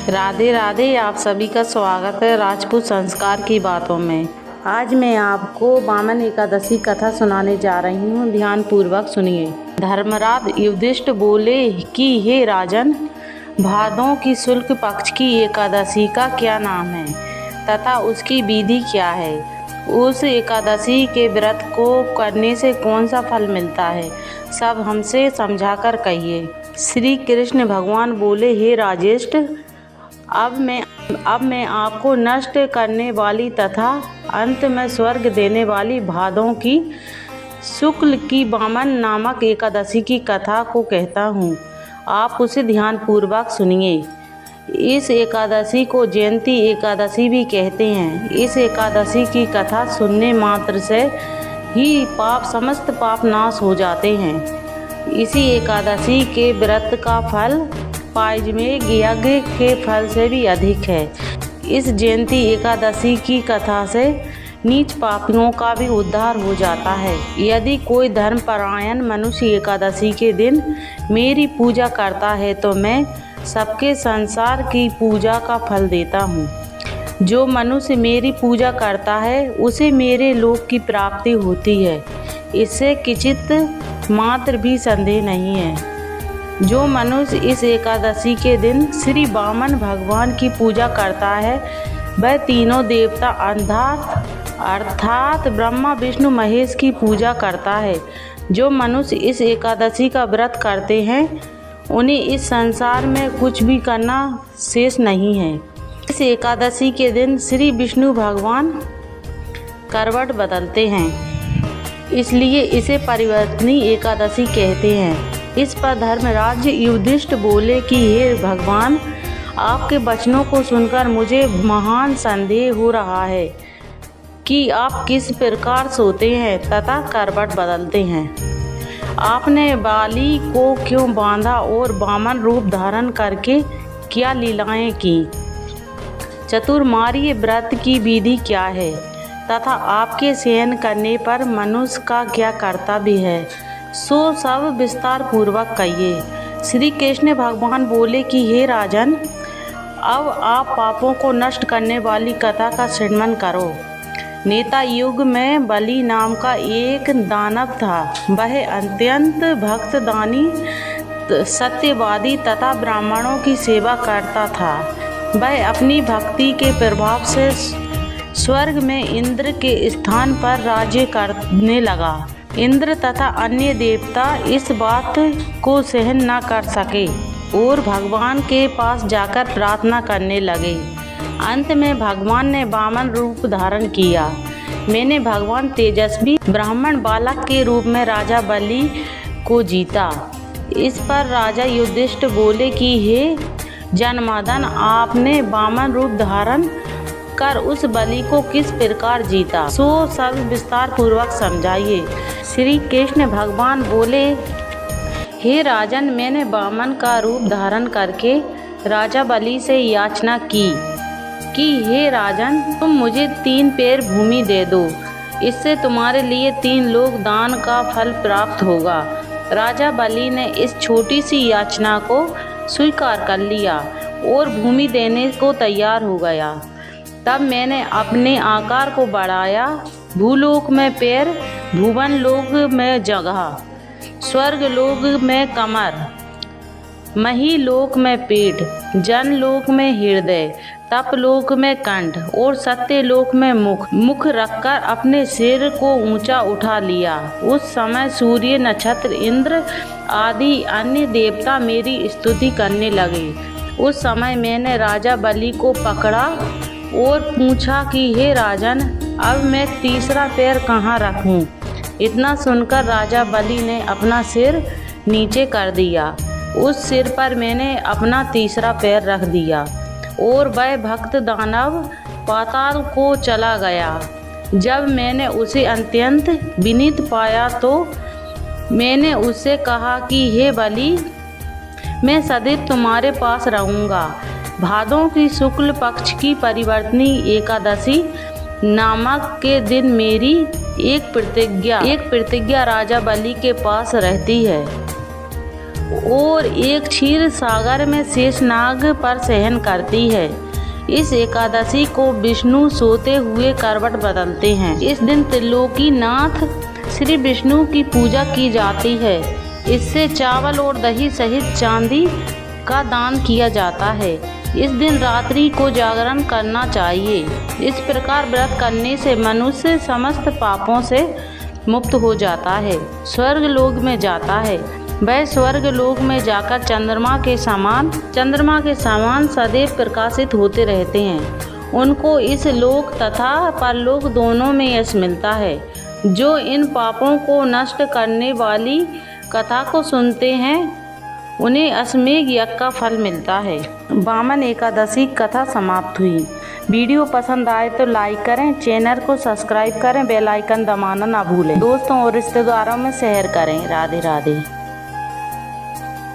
राधे राधे। आप सभी का स्वागत है राजपूत संस्कार की बातों में। आज मैं आपको वामन एकादशी कथा सुनाने जा रही हूँ, ध्यान पूर्वक सुनिए। धर्मराज युधिष्ठिर बोले कि हे राजन, भादों की शुक्ल पक्ष की एकादशी का क्या नाम है तथा उसकी विधि क्या है? उस एकादशी के व्रत को करने से कौन सा फल मिलता है? सब हमसे समझाकर कहिए। श्री कृष्ण भगवान बोले, हे राजेष्ठ, अब मैं आपको नष्ट करने वाली तथा अंत में स्वर्ग देने वाली भादों की शुक्ल की वामन नामक एकादशी की कथा को कहता हूँ। आप उसे ध्यान पूर्वक सुनिए। इस एकादशी को जयंती एकादशी भी कहते हैं। इस एकादशी की कथा सुनने मात्र से ही समस्त पाप नाश हो जाते हैं। इसी एकादशी के व्रत का फल पायजमेघ यज्ञ के फल से भी अधिक है। इस जयंती एकादशी की कथा से नीच पापियों का भी उद्धार हो जाता है। यदि कोई धर्मपरायण मनुष्य एकादशी के दिन मेरी पूजा करता है तो मैं सबके संसार की पूजा का फल देता हूँ। जो मनुष्य मेरी पूजा करता है उसे मेरे लोक की प्राप्ति होती है, इससे किंचित मात्र भी संदेह नहीं है। जो मनुष्य इस एकादशी के दिन श्री वामन भगवान की पूजा करता है वह तीनों देवता अर्थात ब्रह्मा विष्णु महेश की पूजा करता है। जो मनुष्य इस एकादशी का व्रत करते हैं उन्हें इस संसार में कुछ भी करना शेष नहीं है। इस एकादशी के दिन श्री विष्णु भगवान करवट बदलते हैं, इसलिए इसे परिवर्तनी एकादशी कहते हैं। इस पर धर्मराज युधिष्ठिर बोले कि हे भगवान, आपके वचनों को सुनकर मुझे महान संदेह हो रहा है कि आप किस प्रकार सोते हैं तथा करवट बदलते हैं। आपने बाली को क्यों बांधा और वामन रूप धारण करके क्या लीलाएं की? चतुर्मार्य व्रत की विधि क्या है तथा आपके शयन करने पर मनुष्य का क्या कर्तव्य है, सो सब विस्तार पूर्वक कहिए। श्री कृष्ण भगवान बोले कि हे राजन, अब आप पापों को नष्ट करने वाली कथा का श्रवण करो। नेता युग में बलि नाम का एक दानव था। वह अत्यंत भक्त, दानी, सत्यवादी तथा ब्राह्मणों की सेवा करता था। वह अपनी भक्ति के प्रभाव से स्वर्ग में इंद्र के स्थान पर राज्य करने लगा। इंद्र तथा अन्य देवता इस बात को सहन न कर सके और भगवान के पास जाकर प्रार्थना करने लगे। अंत में भगवान ने वामन रूप धारण किया। मैंने भगवान तेजस्वी ब्राह्मण बालक के रूप में राजा बलि को जीता। इस पर राजा युधिष्ठिर बोले कि हे जनार्दन, आपने वामन रूप धारण कर उस बलि को किस प्रकार जीता, सो सब विस्तार पूर्वक समझाइए। श्री कृष्ण भगवान बोले, हे राजन, मैंने वामन का रूप धारण करके राजा बलि से याचना की कि हे राजन, तुम मुझे 3 पैर भूमि दे दो, इससे तुम्हारे लिए 3 लोक दान का फल प्राप्त होगा। राजा बलि ने इस छोटी सी याचना को स्वीकार कर लिया और भूमि देने को तैयार हो गया। तब मैंने अपने आकार को बढ़ाया। भूलोक में पैर, भुवन लोक में जगह, स्वर्ग लोक में कमर, महीलोक में पेट, जनलोक में हृदय, तपलोक में कंठ और सत्यलोक में मुख रखकर अपने सिर को ऊंचा उठा लिया। उस समय सूर्य, नक्षत्र, इंद्र आदि अन्य देवता मेरी स्तुति करने लगे। उस समय मैंने राजा बलि को पकड़ा और पूछा कि हे राजन, अब मैं तीसरा पैर कहाँ रखूं? इतना सुनकर राजा बलि ने अपना सिर नीचे कर दिया। उस सिर पर मैंने अपना तीसरा पैर रख दिया और वह भक्त दानव पाताल को चला गया। जब मैंने उसे अत्यंत विनीत पाया तो मैंने उससे कहा कि हे बलि, मैं सदैव तुम्हारे पास रहूँगा। भादों की शुक्ल पक्ष की परिवर्तनी एकादशी नामक के दिन मेरी एक प्रतिज्ञा राजा बलि के पास रहती है। और एक क्षीर सागर में शेषनाग पर शयन करती है। इस एकादशी को विष्णु सोते हुए करवट बदलते हैं। इस दिन त्रिलोकीनाथ श्री विष्णु की पूजा की जाती है। इससे चावल और दही सहित चांदी का दान किया जाता है। इस दिन रात्रि को जागरण करना चाहिए। इस प्रकार व्रत करने से मनुष्य समस्त पापों से मुक्त हो जाता है, स्वर्ग लोक में जाता है। वह स्वर्ग लोक में जाकर चंद्रमा के समान सदैव प्रकाशित होते रहते हैं। उनको इस लोक तथा परलोक दोनों में यश मिलता है। जो इन पापों को नष्ट करने वाली कथा को सुनते हैं उन्हें अश्वमेध यज्ञ का फल मिलता है। वामन एकादशी कथा समाप्त हुई। वीडियो पसंद आए तो लाइक करें, चैनल को सब्सक्राइब करें, बेल आइकन दबाना ना भूलें। दोस्तों और रिश्तेदारों में शेयर करें। राधे राधे।